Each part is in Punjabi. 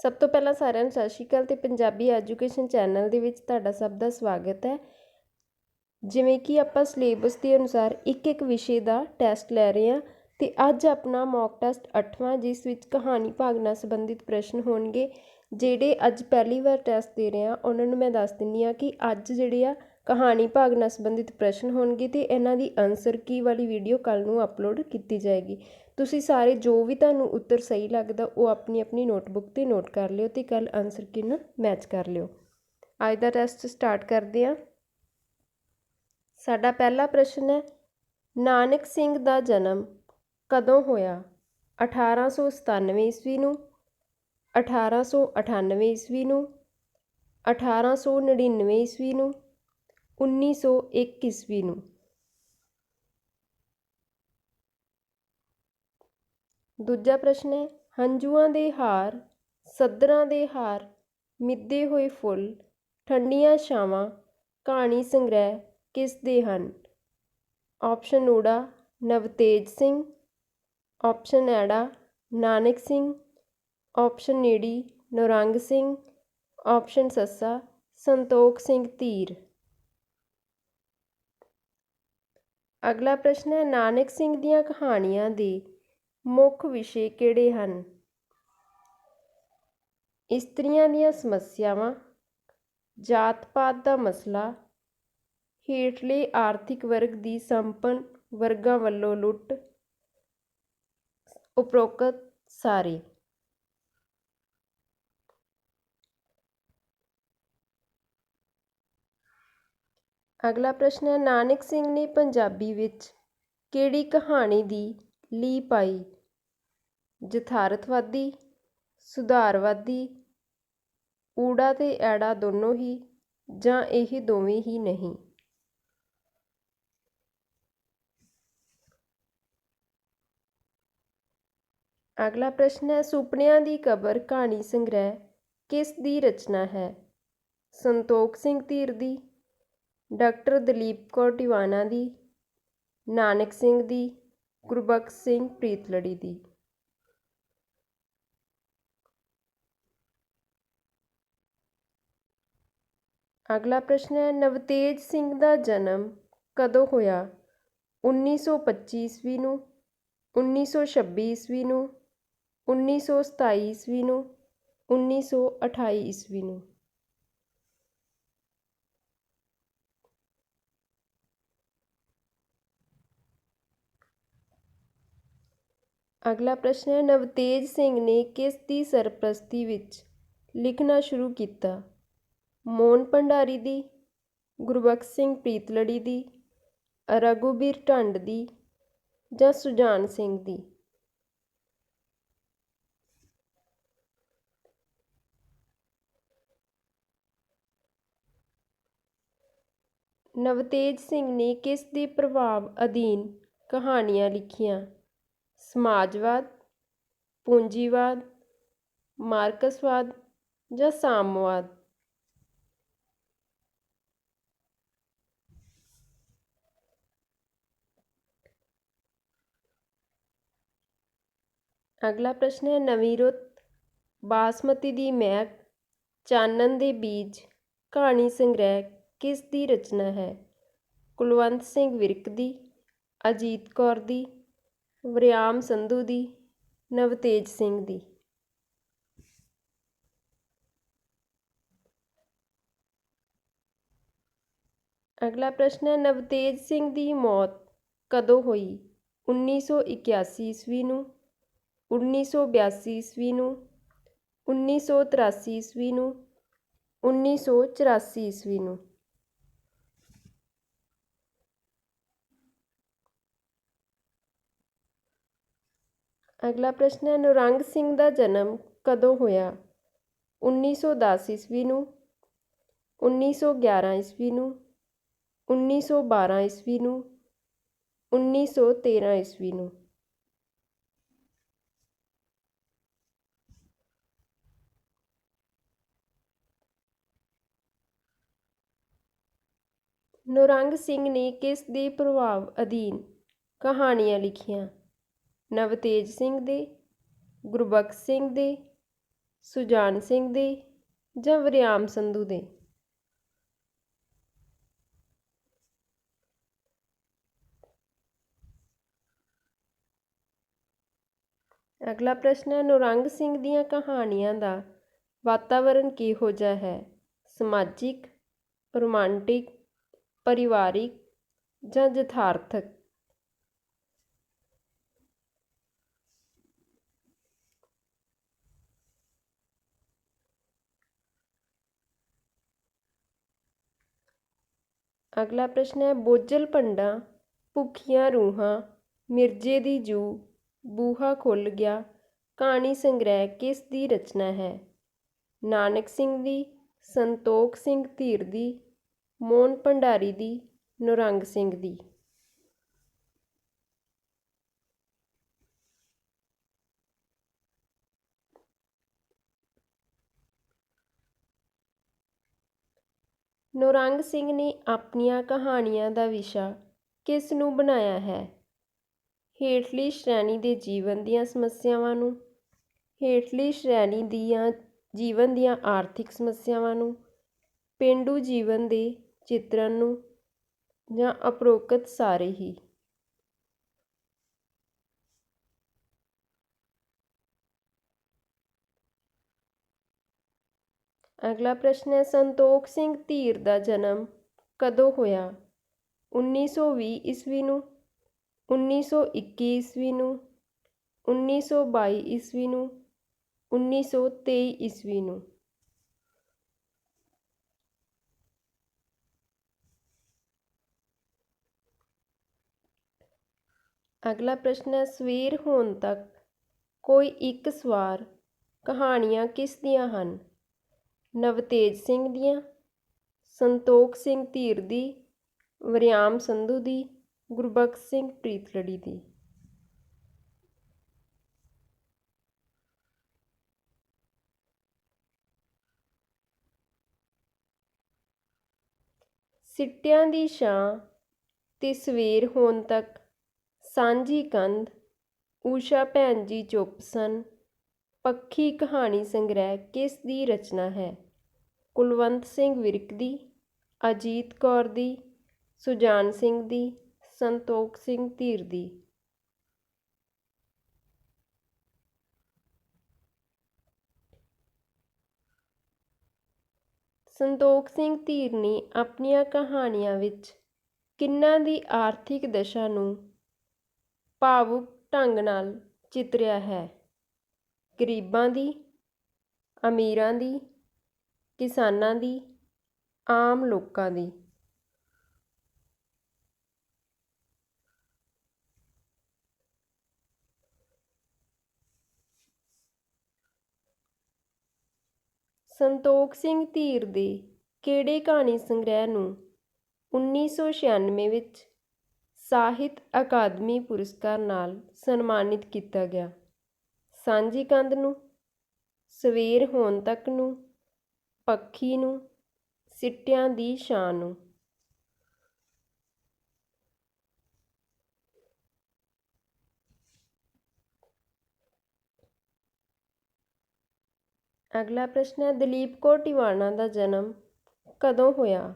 ਸਭ ਤੋਂ ਪਹਿਲਾਂ ਸਾਰਿਆਂ ਨੂੰ ਸਤਿ ਸ਼੍ਰੀ ਅਕਾਲ ਤੇ ਪੰਜਾਬੀ ਐਜੂਕੇਸ਼ਨ ਚੈਨਲ ਦੇ ਵਿੱਚ ਤੁਹਾਡਾ ਸਭ ਦਾ ਸਵਾਗਤ ਹੈ। ਜਿਵੇਂ ਕਿ ਆਪਾਂ ਸਿਲੇਬਸ ਦੇ ਅਨੁਸਾਰ ਇੱਕ ਇੱਕ ਵਿਸ਼ੇ ਦਾ ਟੈਸਟ ਲੈ ਰਹੇ ਹਾਂ ਤੇ ਅੱਜ ਆਪਣਾ ਮੌਕ ਟੈਸਟ 8ਵਾਂ, ਜਿਸ ਵਿੱਚ ਕਹਾਣੀ ਭਾਗ ਨਾਲ ਸੰਬੰਧਿਤ ਪ੍ਰਸ਼ਨ ਹੋਣਗੇ। ਜਿਹੜੇ ਅੱਜ ਪਹਿਲੀ ਵਾਰ ਟੈਸਟ ਦੇ ਰਹੇ ਆ ਉਹਨਾਂ ਨੂੰ ਮੈਂ ਦੱਸ ਦਿੰਦੀ ਹਾਂ ਕਿ ਅੱਜ ਜਿਹੜੇ ਆ ਕਹਾਣੀ ਭਾਗ ਨਾਲ ਸੰਬੰਧਿਤ ਪ੍ਰਸ਼ਨ ਹੋਣਗੇ ਤੇ ਇਹਨਾਂ ਦੀ ਆਨਸਰ ਕੀ ਵਾਲੀ ਵੀਡੀਓ ਕੱਲ੍ਹ ਨੂੰ ਅਪਲੋਡ ਕੀਤੀ ਜਾਏਗੀ। ਤੁਸੀਂ ਸਾਰੇ ਜੋ ਵੀ ਤੁਹਾਨੂੰ ਉੱਤਰ ਸਹੀ ਲੱਗਦਾ ਉਹ ਆਪਣੀ ਆਪਣੀ ਨੋਟਬੁੱਕ 'ਤੇ ਨੋਟ ਕਰ ਲਿਓ ਤੇ ਕੱਲ੍ਹ ਆਨਸਰ ਕੀ ਨਾਲ ਮੈਚ ਕਰ ਲਿਓ। ਅੱਜ ਦਾ ਟੈਸਟ ਸਟਾਰਟ ਕਰਦੇ ਹਾਂ। ਸਾਡਾ ਪਹਿਲਾ ਪ੍ਰਸ਼ਨ ਹੈ, ਨਾਨਕ ਸਿੰਘ ਦਾ ਜਨਮ ਕਦੋਂ ਹੋਇਆ? 1897 ਈਸਵੀ ਨੂੰ, 1898 ਈਸਵੀ ਨੂੰ, 1899 ਈਸਵੀ ਨੂੰ, 1901 ਈਸਵੀ ਨੂੰ। ਦੂਜਾ ਪ੍ਰਸ਼ਨ ਹੈ, ਹੰਝੂਆਂ ਦੇ ਹਾਰ, ਸੱਧਰਾਂ ਦੇ ਹਾਰ, ਮਿੱਧੇ ਹੋਏ ਫੁੱਲ, ਠੰਡੀਆਂ ਛਾਵਾਂ ਕਹਾਣੀ ਸੰਗ੍ਰਹਿ ਕਿਸ ਦੇ ਹਨ? ਆਪਸ਼ਨ ਊੜਾ ਨਵਤੇਜ ਸਿੰਘ, ਆਪਸ਼ਨ ਐੜਾ ਨਾਨਕ ਸਿੰਘ, ਆਪਸ਼ਨ ਨੀੜੀ ਨੌਰੰਗ ਸਿੰਘ, ਆਪਸ਼ਨ ਸੱਸਾ ਸੰਤੋਖ ਸਿੰਘ ਧੀਰ। ਅਗਲਾ ਪ੍ਰਸ਼ਨ ਹੈ, ਨਾਨਕ ਸਿੰਘ ਦੀਆਂ ਕਹਾਣੀਆਂ ਦੇ ਮੁੱਖ ਵਿਸ਼ੇ ਕਿਹੜੇ ਹਨ? ਇਸਤਰੀਆਂ ਦੀਆਂ ਸਮੱਸਿਆਵਾਂ, ਜਾਤ ਪਾਤ ਦਾ ਮਸਲਾ, ਹੇਠਲੇ ਆਰਥਿਕ ਵਰਗ ਦੀ ਸੰਪੰਨ ਵਰਗਾਂ ਵੱਲੋਂ ਲੁੱਟ, ਉਪਰੋਕਤ ਸਾਰੇ। ਅਗਲਾ ਪ੍ਰਸ਼ਨ ਹੈ, ਨਾਨਕ ਸਿੰਘ ਨੇ ਪੰਜਾਬੀ ਵਿੱਚ ਕਿਹੜੀ ਕਹਾਣੀ ਦੀ ਲੀਹ ਪਾਈ? ਯਥਾਰਥਵਾਦੀ, ਸੁਧਾਰਵਾਦੀ, ਊੜਾ ਤੇ ਐੜਾ ਦੋਨੋਂ ਹੀ, ਜਾਂ ਇਹ ਦੋਵੇਂ ਹੀ ਨਹੀਂ? ਅਗਲਾ ਪ੍ਰਸ਼ਨ ਹੈ, ਸੁਪਨਿਆਂ ਦੀ ਕਬਰ ਕਹਾਣੀ ਸੰਗ੍ਰਹਿ ਕਿਸ ਦੀ ਰਚਨਾ ਹੈ? ਸੰਤੋਖ ਸਿੰਘ ਧੀਰ ਦੀ, ਡਾਕਟਰ ਦਲੀਪ ਕੌਰ ਟਿਵਾਣਾ ਦੀ, ਨਾਨਕ ਸਿੰਘ ਦੀ, ਗੁਰਬਖਸ਼ ਸਿੰਘ ਪ੍ਰੀਤਲੜੀ ਦੀ। ਅਗਲਾ ਪ੍ਰਸ਼ਨ ਹੈ, ਨਵਤੇਜ ਸਿੰਘ ਦਾ ਜਨਮ ਕਦੋਂ ਹੋਇਆ? 1925 ਈਸਵੀ ਨੂੰ, 1926 ਈਸਵੀ ਨੂੰ, 1927 ਈਸਵੀ ਨੂੰ, 1928 ਈਸਵੀ ਨੂੰ। ਅਗਲਾ ਪ੍ਰਸ਼ਨ ਹੈ, ਨਵਤੇਜ ਸਿੰਘ ਨੇ ਕਿਸ ਦੀ ਸਰਪ੍ਰਸਤੀ ਵਿੱਚ ਲਿਖਣਾ ਸ਼ੁਰੂ ਕੀਤਾ? ਮੋਹਨ ਭੰਡਾਰੀ ਦੀ, ਗੁਰਬਖਸ਼ ਸਿੰਘ ਪ੍ਰੀਤਲੜੀ ਦੀ, ਰਘੂਬੀਰ ਢੰਡ ਦੀ, ਜਾਂ ਸੁਜਾਨ ਸਿੰਘ ਦੀ? ਨਵਤੇਜ ਸਿੰਘ ਨੇ ਕਿਸ ਦੇ ਪ੍ਰਭਾਵ ਅਧੀਨ ਕਹਾਣੀਆਂ ਲਿਖੀਆਂ? ਸਮਾਜਵਾਦ, ਪੂੰਜੀਵਾਦ, ਮਾਰਕਸਵਾਦ ਜਾਂ ਸਾਮਵਾਦ? ਅਗਲਾ ਪ੍ਰਸ਼ਨ ਹੈ, ਨਵੀਂ ਰੁੱਤ, ਬਾਸਮਤੀ ਦੀ ਮਹਿਕ, ਚਾਨਣ ਦੇ ਬੀਜ ਕਹਾਣੀ ਸੰਗ੍ਰਹਿ ਕਿਸ ਦੀ ਰਚਨਾ ਹੈ? ਕੁਲਵੰਤ ਸਿੰਘ ਵਿਰਕ ਦੀ, ਅਜੀਤ ਕੌਰ ਦੀ, ਵਰਿਆਮ ਸੰਧੂ ਦੀ, ਨਵਤੇਜ ਸਿੰਘ ਦੀ? ਅਗਲਾ ਪ੍ਰਸ਼ਨ ਹੈ, ਨਵਤੇਜ ਸਿੰਘ ਦੀ ਮੌਤ ਕਦੋਂ ਹੋਈ? 1981 ਈਸਵੀ ਨੂੰ, 1982 ਈਸਵੀ ਨੂੰ, 1983 ਈਸਵੀ ਨੂੰ, 1984 ਈਸਵੀ ਨੂੰ? ਅਗਲਾ ਪ੍ਰਸ਼ਨ ਹੈ, ਨੌਰੰਗ ਸਿੰਘ ਦਾ ਜਨਮ ਕਦੋਂ ਹੋਇਆ? 1910 ਈਸਵੀ ਨੂੰ, 1911 ਈਸਵੀ ਨੂੰ, 1912 ਈਸਵੀ ਨੂੰ, 1913 ਈਸਵੀ ਨੂੰ? ਨੌਰੰਗ ਸਿੰਘ ਨੇ ਕਿਸ ਦੇ ਪ੍ਰਭਾਵ ਅਧੀਨ ਕਹਾਣੀਆਂ ਲਿਖੀਆਂ? ਨਵਤੇਜ ਸਿੰਘ ਦੇ, ਗੁਰਬਖਸ਼ ਸਿੰਘ ਦੇ, ਸੁਜਾਨ ਸਿੰਘ ਦੇ ਜਾਂ ਵਰਿਆਮ ਸੰਧੂ ਦੇ? ਅਗਲਾ ਪ੍ਰਸ਼ਨ ਹੈ, ਨੌਰੰਗ ਸਿੰਘ ਦੀਆਂ ਕਹਾਣੀਆਂ ਦਾ ਵਾਤਾਵਰਣ ਕਿਹੋ ਜਿਹਾ ਹੈ? ਸਮਾਜਿਕ, ਰੋਮਾਂਟਿਕ, ਪਰਿਵਾਰਿਕ ਜਾਂ ਯਥਾਰਥਕ? ਅਗਲਾ ਪ੍ਰਸ਼ਨ ਹੈ, ਬੋਝਲ ਭੰਡਾਂ, ਭੁੱਖੀਆਂ ਰੂਹਾਂ, ਮਿਰਜ਼ੇ ਦੀ ਜੂਹ, ਬੂਹਾ ਖੁੱਲ੍ਹ ਗਿਆ ਕਹਾਣੀ ਸੰਗ੍ਰਹਿ ਕਿਸ ਦੀ ਰਚਨਾ ਹੈ? ਨਾਨਕ ਸਿੰਘ ਦੀ, ਸੰਤੋਖ ਸਿੰਘ ਧੀਰ ਦੀ, ਮੋਹਨ ਭੰਡਾਰੀ ਦੀ, ਨੌਰੰਗ ਸਿੰਘ ਦੀ? ਨੌਰੰਗ ਸਿੰਘ ਨੇ ਆਪਣੀਆਂ ਕਹਾਣੀਆਂ ਦਾ ਵਿਸ਼ਾ ਕਿਸ ਨੂੰ ਬਣਾਇਆ ਹੈ? ਹੇਠਲੀ ਸ਼੍ਰੇਣੀ ਦੇ ਜੀਵਨ ਦੀਆਂ ਸਮੱਸਿਆਵਾਂ ਨੂੰ, ਹੇਠਲੀ ਸ਼੍ਰੇਣੀ ਦੀਆਂ ਜੀਵਨ ਦੀਆਂ ਆਰਥਿਕ ਸਮੱਸਿਆਵਾਂ ਨੂੰ, ਪੇਂਡੂ ਜੀਵਨ ਦੇ ਚਿੱਤਰਨ ਨੂੰ ਜਾਂ ਉਪਰੋਕਤ ਸਾਰੇ ਹੀ? ਅਗਲਾ ਪ੍ਰਸ਼ਨ ਹੈ, ਸੰਤੋਖ ਸਿੰਘ ਧੀਰ ਦਾ ਜਨਮ ਕਦੋਂ ਹੋਇਆ? 1920 ਈਸਵੀ ਨੂੰ, 1921 ਈਸਵੀ ਨੂੰ, 1922 ਈਸਵੀ ਨੂੰ, 1923 ਈਸਵੀ ਨੂੰ? ਅਗਲਾ ਪ੍ਰਸ਼ਨ ਹੈ, ਸਵੇਰ ਹੋਣ ਤੱਕ ਕੋਈ ਇੱਕ ਸਵਾਰ ਕਹਾਣੀਆਂ ਕਿਸ ਦੀਆਂ ਹਨ? ਨਵਤੇਜ ਸਿੰਘ ਦੀਆਂ, ਸੰਤੋਖ ਸਿੰਘ ਧੀਰ ਦੀ, ਵਰਿਆਮ ਸੰਧੂ ਦੀ, ਗੁਰਬਖਸ਼ ਸਿੰਘ ਪ੍ਰੀਤਲੜੀ ਦੀ? ਸਿੱਟਿਆਂ ਦੀ ਛਾਂ ਤੇ ਸਵੇਰ ਹੋਣ ਤੱਕ, ਸਾਂਝੀ ਕੰਧ, ਊਸ਼ਾ ਭੈਣ ਜੀ ਚੁੱਪ ਸਨ, ਪੱਖੀ ਕਹਾਣੀ ਸੰਗ੍ਰਹਿ ਕਿਸ ਦੀ ਰਚਨਾ ਹੈ? ਕੁਲਵੰਤ ਸਿੰਘ ਵਿਰਕ ਦੀ, ਅਜੀਤ ਕੌਰ ਦੀ, ਸੁਜਾਨ ਸਿੰਘ ਦੀ, ਸੰਤੋਖ ਸਿੰਘ ਧੀਰ ਦੀ? ਸੰਤੋਖ ਸਿੰਘ ਧੀਰ ਨੇ ਆਪਣੀਆਂ ਕਹਾਣੀਆਂ ਵਿੱਚ ਕਿਹਨਾਂ ਦੀ ਆਰਥਿਕ ਦਸ਼ਾ ਨੂੰ ਭਾਵੁਕ ਢੰਗ ਨਾਲ ਚਿਤਰਿਆ ਹੈ? ਗਰੀਬਾਂ ਦੀ, ਅਮੀਰਾਂ ਦੀ, ਕਿਸਾਨਾਂ ਦੀ, ਆਮ ਲੋਕਾਂ ਦੀ? ਸੰਤੋਖ ਸਿੰਘ ਧੀਰ ਦੇ ਕਿਹੜੇ ਕਹਾਣੀ ਸੰਗ੍ਰਹਿ ਨੂੰ 1996 ਵਿੱਚ ਸਾਹਿਤ ਅਕਾਦਮੀ ਪੁਰਸਕਾਰ ਨਾਲ ਸਨਮਾਨਿਤ ਕੀਤਾ ਗਿਆ? ਸਾਂਝੀ ਕੰਧ ਨੂੰ, ਸਵੇਰ ਹੋਣ ਤੱਕ ਨੂੰ, ਪੱਖੀ ਨੂੰ, ਸਿੱਟਿਆਂ ਦੀ ਛਾਂ ਨੂੰ? ਅਗਲਾ ਪ੍ਰਸ਼ਨ ਹੈ, ਦਲੀਪ ਕੌਰ ਟਿਵਾਣਾ ਦਾ ਜਨਮ ਕਦੋਂ ਹੋਇਆ?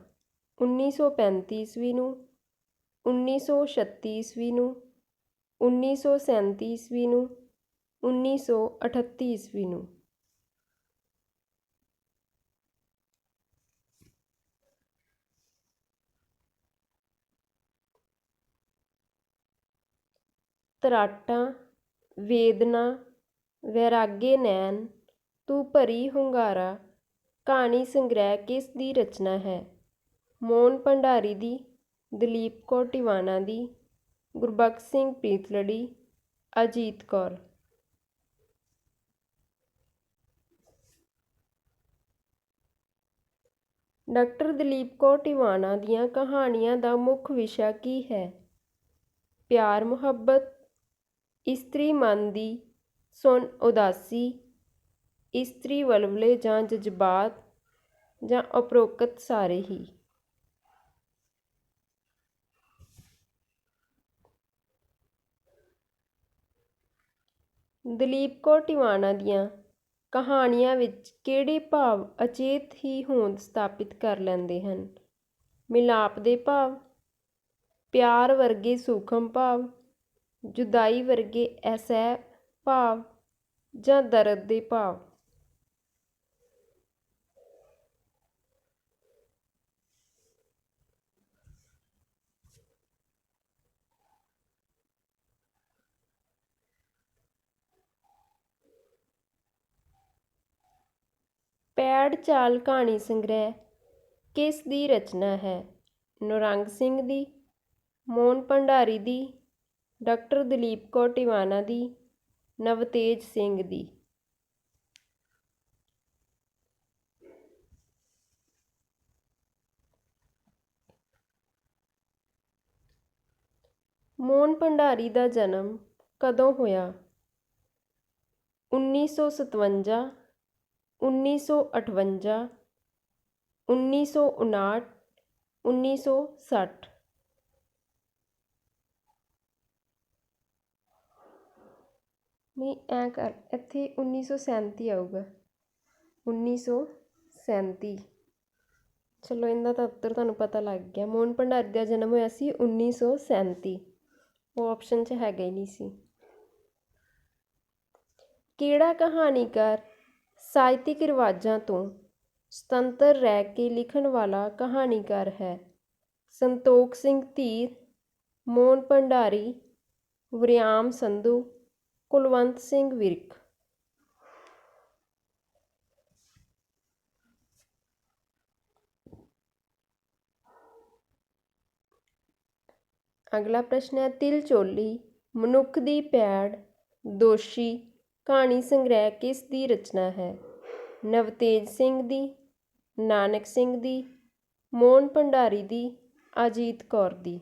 1935 ਈਸਵੀ ਨੂੰ, 1936 ਈਸਵੀ ਨੂੰ, 1937 ਈਸਵੀ ਨੂੰ, 1938 ਈਸਵੀ ਨੂੰ? ਤਰਾਟਾਂ, ਵੇਦਨਾ, ਵੈਰਾਗੇ ਨੈਣ, ਤੂੰ ਭਰੀ ਹੁੰਗਾਰਾ ਕਹਾਣੀ ਸੰਗ੍ਰਹਿ ਕਿਸ ਦੀ ਰਚਨਾ ਹੈ? ਮੋਹਨ ਭੰਡਾਰੀ ਦੀ, ਦਲੀਪ ਕੌਰ ਟਿਵਾਣਾ ਦੀ, ਗੁਰਬਖਸ਼ ਸਿੰਘ ਪ੍ਰੀਤਲੜੀ, ਅਜੀਤ ਕੌਰ? ਡਾਕਟਰ ਦਲੀਪ ਕੌਰ ਟਿਵਾਣਾ ਦੀਆਂ ਕਹਾਣੀਆਂ ਦਾ ਮੁੱਖ ਵਿਸ਼ਾ ਕੀ ਹੈ? ਪਿਆਰ ਮੁਹੱਬਤ, ਇਸਤਰੀ ਮਨ ਦੀ ਸੁਣ ਉਦਾਸੀ, ਇਸਤਰੀ ਵਲਵਲੇ ਜਾਂ ਜਜ਼ਬਾਤ ਜਾਂ ਉਪਰੋਕਤ ਸਾਰੇ ਹੀ? ਦਲੀਪ ਕੌਰ ਟਿਵਾਣਾ ਦੀਆਂ ਕਹਾਣੀਆਂ ਵਿੱਚ ਕਿਹੜੇ ਭਾਵ ਅਚੇਤ ਹੀ ਹੋਂਦ ਸਥਾਪਿਤ ਕਰ ਲੈਂਦੇ ਹਨ? ਮਿਲਾਪ ਦੇ ਭਾਵ, ਪਿਆਰ ਵਰਗੇ ਸੂਖਮ ਭਾਵ, ਜੁਦਾਈ ਵਰਗੇ ਅਸਹਿ ਭਾਵ ਜਾਂ ਦਰਦ ਦੇ ਭਾਵ। ਪੈੜ ਚਾਲ ਕਹਾਣੀ ਸੰਗ੍ਰਹਿ ਕਿਸ ਦੀ ਰਚਨਾ ਹੈ? ਨਿਰੰਗ ਸਿੰਘ ਦੀ, ਮੋਹਨ ਭੰਡਾਰੀ ਦੀ, ਡਾਕਟਰ ਦਲੀਪ ਕੌਰ ਟਿਵਾਣਾ ਦੀ, ਨਵਤੇਜ ਸਿੰਘ ਦੀ। ਮੋਹਨ ਭੰਡਾਰੀ ਦਾ ਜਨਮ ਕਦੋਂ ਹੋਇਆ? 1957, 1958, 1959, 1960। ਨਹੀਂ ਐਂ ਕਰ, ਇੱਥੇ 1937 ਆਊਗਾ, 1937। ਚਲੋ ਇਹਨਾਂ ਦਾ ਉੱਤਰ ਤੁਹਾਨੂੰ ਪਤਾ ਲੱਗ ਗਿਆ। ਮੋਹਨ ਭੰਡਾਰੀ ਦਾ ਜਨਮ ਹੋਇਆ ਸੀ 1937, ਉਹ ਆਪਸ਼ਨ 'ਚ ਹੈਗਾ ਹੀ ਨਹੀਂ ਸੀ। ਕਿਹੜਾ ਕਹਾਣੀਕਾਰ ਸਾਹਿਤਿਕ ਰਿਵਾਜ਼ਾਂ ਤੋਂ ਸੁਤੰਤਰ ਰਹਿ ਕੇ ਲਿਖਣ ਵਾਲਾ ਕਹਾਣੀਕਾਰ ਹੈ? ਸੰਤੋਖ ਸਿੰਘ ਧੀਰ, ਮੋਹਨ ਭੰਡਾਰੀ, ਵਰਿਆਮ ਸੰਧੂ, ਕੁਲਵੰਤ ਸਿੰਘ ਵਿਰਕ। ਅਗਲਾ ਪ੍ਰਸ਼ਨ ਹੈ, ਤਿਲਚੋਲੀ, ਮਨੁੱਖ ਦੀ ਪੈੜ, ਦੋਸ਼ੀ ਕਹਾਣੀ ਸੰਗ੍ਰਹਿ ਕਿਸ ਦੀ ਰਚਨਾ ਹੈ? ਨਵਤੇਜ ਸਿੰਘ ਦੀ, ਨਾਨਕ ਸਿੰਘ ਦੀ, ਮੋਹਨ ਭੰਡਾਰੀ ਦੀ, ਅਜੀਤ ਕੌਰ ਦੀ।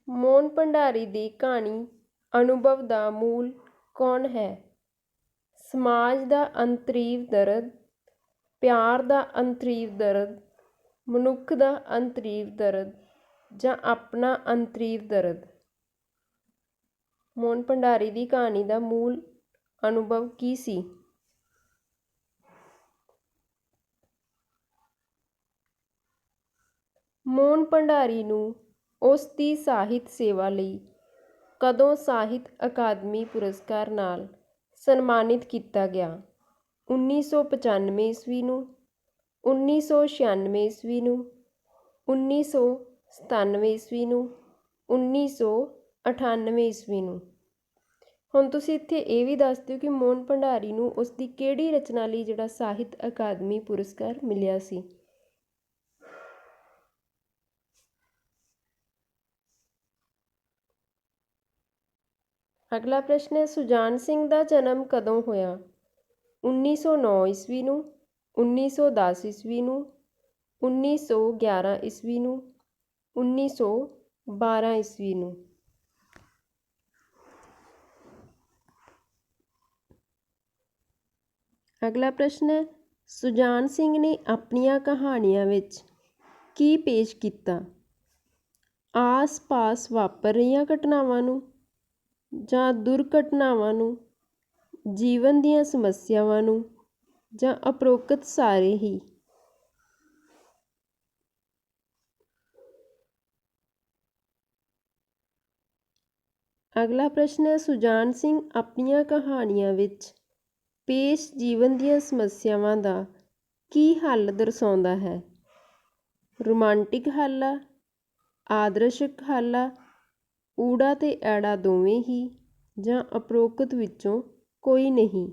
ਮੋਹਨ ਭੰਡਾਰੀ ਦੀ ਕਹਾਣੀ ਅਨੁਭਵ ਦਾ ਮੂਲ ਕੌਣ ਹੈ? ਸਮਾਜ ਦਾ ਅੰਤਰੀਵ ਦਰਦ, ਪਿਆਰ ਦਾ ਅੰਤਰੀਵ ਦਰਦ, ਮਨੁੱਖ ਦਾ ਅੰਤਰੀਵ ਦਰਦ ਜਾਂ ਆਪਣਾ ਅੰਤਰੀਵ ਦਰਦ। ਮੋਹਨ ਭੰਡਾਰੀ ਦੀ ਕਹਾਣੀ ਦਾ ਮੂਲ ਅਨੁਭਵ ਕੀ ਸੀ? ਮੋਹਨ ਭੰਡਾਰੀ ਨੂੰ ਉਸ ਦੀ ਸਾਹਿਤ ਸੇਵਾ ਲਈ ਕਦੋਂ ਸਾਹਿਤ ਅਕਾਦਮੀ ਪੁਰਸਕਾਰ ਨਾਲ ਸਨਮਾਨਿਤ ਕੀਤਾ ਗਿਆ? 1995 ਈਸਵੀ ਨੂੰ, 1996 ਈਸਵੀ ਨੂੰ, 1997 ਈਸਵੀ ਨੂੰ, 1998 ਈਸਵੀ ਨੂੰ। ਹੁਣ ਤੁਸੀਂ ਇੱਥੇ ਇਹ ਵੀ ਦੱਸ ਦਿਓ ਕਿ ਮੋਹਨ ਭੰਡਾਰੀ ਨੂੰ ਉਸ ਦੀ ਕਿਹੜੀ ਰਚਨਾ ਲਈ ਜਿਹੜਾ ਸਾਹਿਤ ਅਕਾਦਮੀ ਪੁਰਸਕਾਰ ਮਿਲਿਆ ਸੀ? ਅਗਲਾ ਪ੍ਰਸ਼ਨ ਹੈ, ਸੁਜਾਨ ਸਿੰਘ ਦਾ ਜਨਮ ਕਦੋਂ ਹੋਇਆ? 1909 ਈਸਵੀ ਨੂੰ, 1910 ਈਸਵੀ ਨੂੰ, 1911 ਈਸਵੀ ਨੂੰ, 1912 ਈਸਵੀ ਨੂੰ। ਅਗਲਾ ਪ੍ਰਸ਼ਨ ਹੈ, ਸੁਜਾਨ ਸਿੰਘ ਨੇ ਆਪਣੀਆਂ ਕਹਾਣੀਆਂ ਵਿੱਚ ਕੀ ਪੇਸ਼ ਕੀਤਾ? ਆਸ-ਪਾਸ ਵਾਪਰ ਰਹੀਆਂ ਘਟਨਾਵਾਂ ਨੂੰ ਜਾਂ ਦੁਰਘਟਨਾਵਾਂ ਨੂੰ, ਜੀਵਨ ਦੀਆਂ ਸਮੱਸਿਆਵਾਂ ਨੂੰ ਜਾਂ ਉਪਰੋਕਤ ਸਾਰੇ ਹੀ। ਅਗਲਾ ਪ੍ਰਸ਼ਨ ਹੈ, ਸੁਜਾਨ ਸਿੰਘ ਆਪਣੀਆਂ ਕਹਾਣੀਆਂ ਵਿੱਚ ਪੇਸ਼ ਜੀਵਨ ਦੀਆਂ ਸਮੱਸਿਆਵਾਂ ਦਾ ਕੀ ਹੱਲ ਦਰਸਾਉਂਦਾ ਹੈ? ਰੋਮਾਂਟਿਕ ਹੱਲ ਆ, ਆਦਰਸ਼ਕ ਹੱਲ ਆ, ਊੜਾ ਤੇ ਐੜਾ ਦੋਵੇਂ ਹੀ, ਜਾਂ ਉਪਰੋਕਤ ਵਿੱਚੋਂ ਕੋਈ ਨਹੀਂ।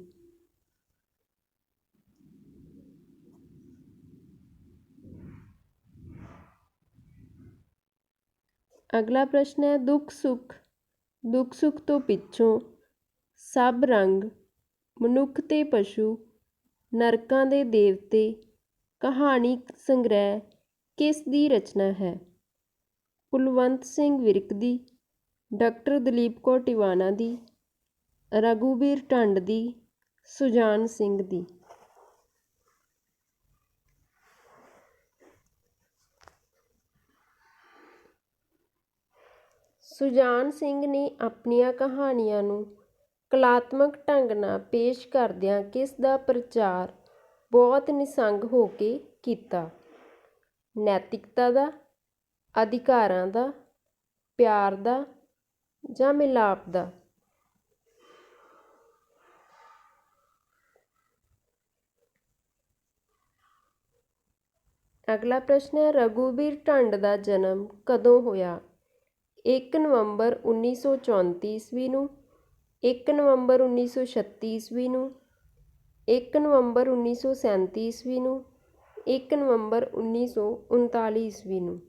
ਅਗਲਾ ਪ੍ਰਸ਼ਨ ਹੈ, ਦੁੱਖ ਸੁੱਖ ਤੋਂ ਪਿੱਛੋਂ ਸਭ ਰੰਗ, ਮਨੁੱਖ ਤੇ ਪਸ਼ੂ, ਨਰਕਾਂ ਦੇ ਦੇਵਤੇ ਕਹਾਣੀ ਸੰਗ੍ਰਹਿ ਕਿਸ ਦੀ ਰਚਨਾ ਹੈ? ਕੁਲਵੰਤ ਸਿੰਘ ਵਿਰਕ ਦੀ, ਡਾਕਟਰ ਦਲੀਪ ਕੌਰ ਟਿਵਾਣਾ ਦੀ, ਰਘੂਬੀਰ ਢੰਡ ਦੀ, ਸੁਜਾਨ ਸਿੰਘ ਦੀ। ਸੁਜਾਨ ਸਿੰਘ ਨੇ ਆਪਣੀਆਂ ਕਹਾਣੀਆਂ ਨੂੰ ਕਲਾਤਮਕ ਢੰਗ ਨਾਲ ਪੇਸ਼ ਕਰਦਿਆਂ ਕਿਸ ਦਾ ਪ੍ਰਚਾਰ ਬਹੁਤ ਨਿਸੰਗ ਹੋ ਕੇ ਕੀਤਾ? ਨੈਤਿਕਤਾ ਦਾ, ਅਧਿਕਾਰਾਂ ਦਾ, ਪਿਆਰ ਦਾ ਜਾਂ ਮਿਲਾਪ ਦਾ? ਅਗਲਾ ਪ੍ਰਸ਼ਨ ਹੈ, ਰਘੂਬੀਰ ਢੰਡ ਦਾ ਜਨਮ ਕਦੋਂ ਹੋਇਆ? 1 ਨਵੰਬਰ 1934 ਈਸਵੀ ਨੂੰ, 1 ਨਵੰਬਰ 1936 ਈਸਵੀ ਨੂੰ, 1 ਨਵੰਬਰ 1937 ਈਸਵੀ ਨੂੰ, 1 ਨਵੰਬਰ 1939 ਈਸਵੀ ਨੂੰ?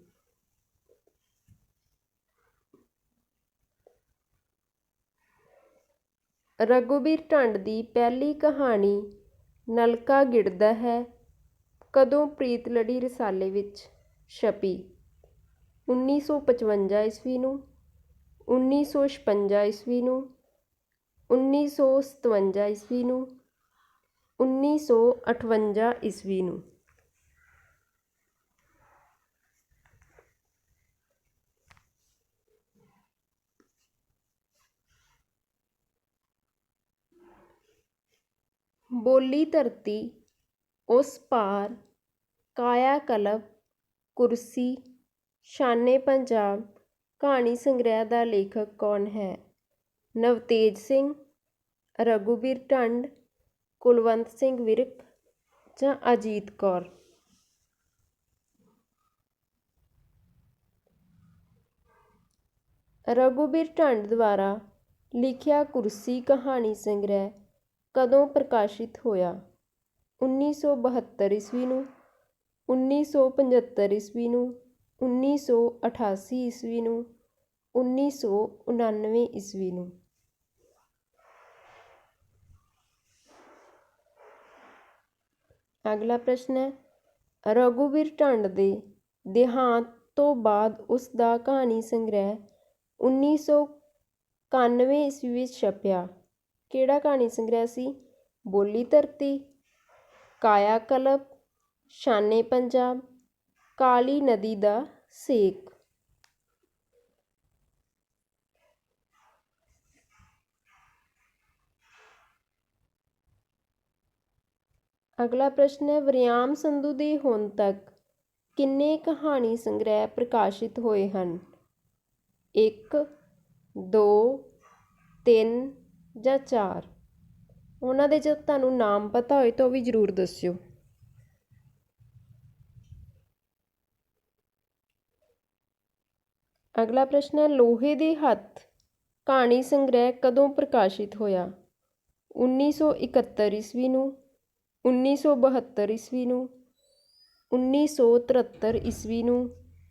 ਰਘੂਬੀਰ ਢੰਡ ਦੀ ਪਹਿਲੀ ਕਹਾਣੀ ਨਲਕਾ ਗਿੜਦਾ ਹੈ ਕਦੋਂ ਪ੍ਰੀਤਲੜੀ ਰਸਾਲੇ ਵਿੱਚ ਛਪੀ? 1955 ਈਸਵੀ ਨੂੰ, 1956 ਈਸਵੀ ਨੂੰ, 1957 ਈਸਵੀ ਨੂੰ, 1958 ਈਸਵੀ ਨੂੰ? ਬੋਲੀ ਧਰਤੀ, ਉਸ ਪਾਰ, ਕਾਇਆ ਕਲਪ, ਕੁਰਸੀ, ਸ਼ਾਨੇ ਪੰਜਾਬ ਕਹਾਣੀ ਸੰਗ੍ਰਹਿ ਦਾ ਲੇਖਕ ਕੌਣ ਹੈ? ਨਵਤੇਜ ਸਿੰਘ, ਰਘੂਬੀਰ ਢੰਡ, ਕੁਲਵੰਤ ਸਿੰਘ ਵਿਰਕ ਜਾਂ ਅਜੀਤ ਕੌਰ? ਰਘੂਬੀਰ ਢੰਡ ਦੁਆਰਾ ਲਿਖਿਆ ਕੁਰਸੀ ਕਹਾਣੀ ਸੰਗ੍ਰਹਿ ਕਦੋਂ ਪ੍ਰਕਾਸ਼ਿਤ ਹੋਇਆ? 1972 ਈਸਵੀ ਨੂੰ, 1975 ਈਸਵੀ ਨੂੰ, 1988 ਈਸਵੀ ਨੂੰ, 1999 ਈਸਵੀ ਨੂੰ? ਅਗਲਾ ਪ੍ਰਸ਼ਨ ਹੈ, ਰਘੂਬੀਰ ਢੰਡ ਦੇ ਦੇਹਾਂਤ ਤੋਂ ਬਾਅਦ ਉਸ ਦਾ ਕਹਾਣੀ ਸੰਗ੍ਰਹਿ 1991 ਈਸਵੀ ਵਿੱਚ ਛਪਿਆ। ਕਿਹੜਾ ਕਹਾਣੀ ਸੰਗ੍ਰਹਿ ਸੀ? ਬੋਲੀ ਧਰਤੀ, ਕਾਇਆ ਕਲਪ, ਸ਼ਾਨੇ ਪੰਜਾਬ, ਕਾਲੀ ਨਦੀ ਦਾ ਸੇਕ? ਅਗਲਾ ਪ੍ਰਸ਼ਨ ਹੈ, ਵਰਿਆਮ ਸੰਧੂ ਦੇ ਹੁਣ ਤੱਕ ਕਿੰਨੇ ਕਹਾਣੀ ਸੰਗ੍ਰਹਿ ਪ੍ਰਕਾਸ਼ਿਤ ਹੋਏ ਹਨ? 1, 2, 3 ਜਾਂ 4? ਉਹਨਾਂ ਦੇ ਜਦ ਤੁਹਾਨੂੰ ਨਾਮ ਪਤਾ ਹੋਏ ਤਾਂ ਉਹ ਵੀ ਜ਼ਰੂਰ ਦੱਸਿਓ। ਅਗਲਾ ਪ੍ਰਸ਼ਨ ਹੈ, ਲੋਹੇ ਦੇ ਹੱਥ ਕਹਾਣੀ ਸੰਗ੍ਰਹਿ ਕਦੋਂ ਪ੍ਰਕਾਸ਼ਿਤ ਹੋਇਆ? 1971 ਈਸਵੀ ਨੂੰ, 1972 ਈਸਵੀ ਨੂੰ, 1973 ਈਸਵੀ ਨੂੰ,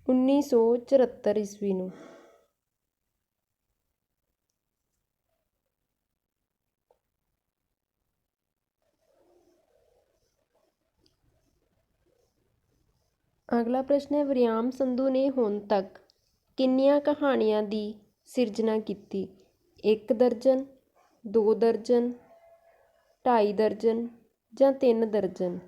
1974 ਈਸਵੀ ਨੂੰ? ਅਗਲਾ ਪ੍ਰਸ਼ਨ ਹੈ, ਵਰਿਆਮ ਸੰਧੂ ਨੇ ਹੁਣ ਤੱਕ ਕਿੰਨੀਆਂ ਕਹਾਣੀਆਂ ਦੀ ਸਿਰਜਣਾ ਕੀਤੀ? 1 ਦਰਜਨ, 2 ਦਰਜਨ, 2.5 ਦਰਜਨ ਜਾਂ 3 ਦਰਜਨ?